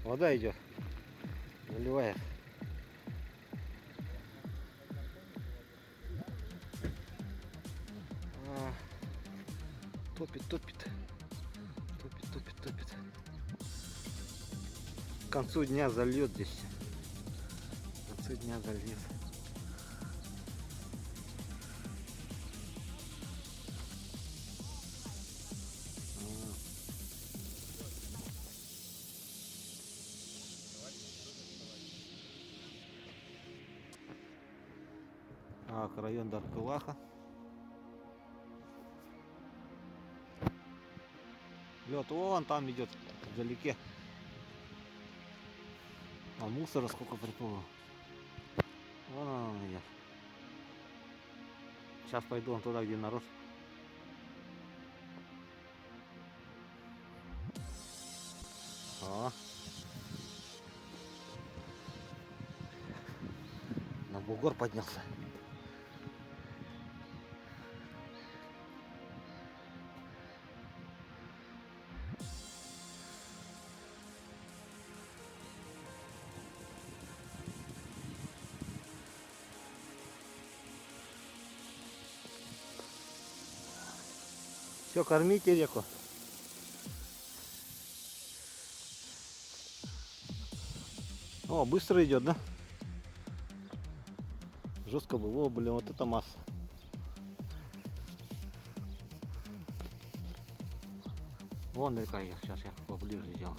Вода идет, заливает. Топит, топит. Топит, топит, топит. К концу дня зальет здесь. К концу дня зальет. Район Даркылаха. Лед вон там идет, вдалеке. А мусора сколько приплыло. Вон он идет. Сейчас пойду он туда, где народ. На бугор поднялся. Все, кормите реку. О, быстро идет, да? Жестко было, блин, вот это масса. Вон река, сейчас я поближе сделал.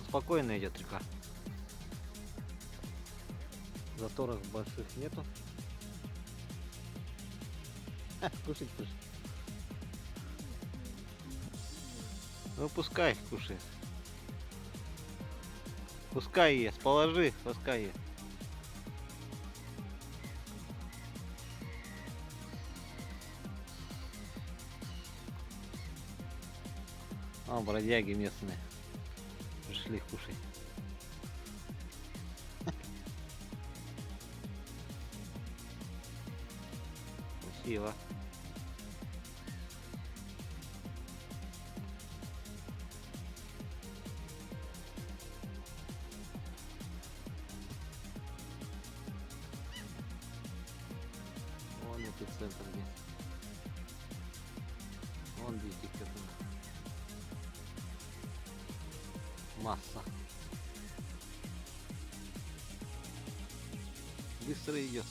Спокойно идет река. Заторов больших нету. Кушать, кушать. Ну пускай кушает. Пускай ест, положи, пускай ест. Бродяги местные пришли кушать. Красиво. Вон эпицентр где. Вон видите, как масса. Быстро идет.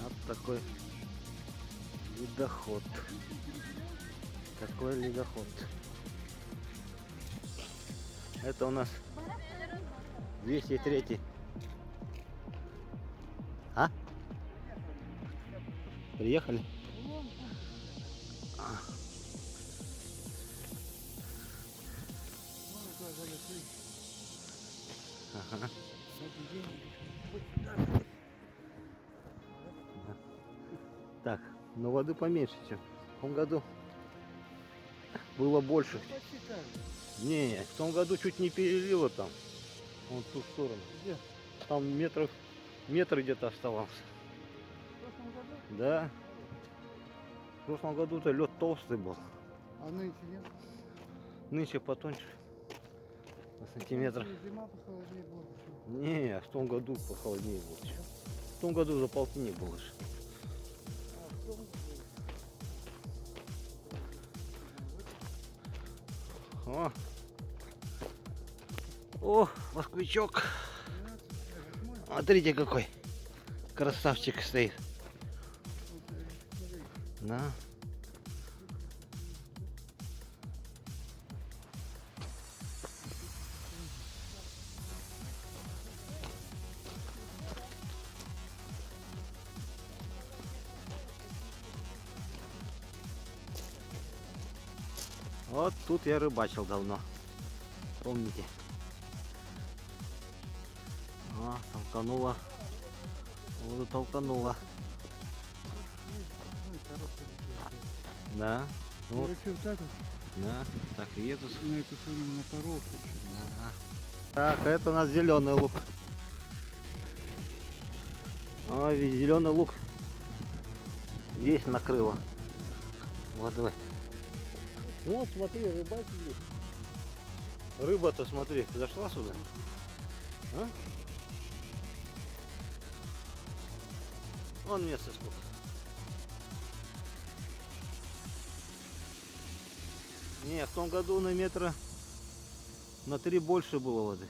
Вот такой ледоход. Такой ледоход. Это у нас 203. А? Приехали? Ага. Так, но воды поменьше, чем в том году было больше. Не, в том году чуть не перелило там. Вон в ту сторону. Где? Там метр где-то оставался. В прошлом году? Да. В прошлом году-то лед толстый был. А нынче нет? Нынче потоньше. На сантиметр. Зима похолоднее была. Не, в том году похолоднее было. В том году за полтинник было же. О, О, москвичок. Смотрите, какой красавчик стоит. Да. Вот тут я рыбачил давно. Помните? А, толканула. Вот толканула. Да. Вот, Короче, вот так вот, да. Так, и едут. на эту самую на коровку. Ага. Так, это у нас зеленый лук. Ой, зеленый лук весь накрыло. Вот давай. Вот смотри, рыбак есть. Рыба-то смотри, зашла сюда. А? Вон место сколько. Не, в том году на метра на 3 больше было воды.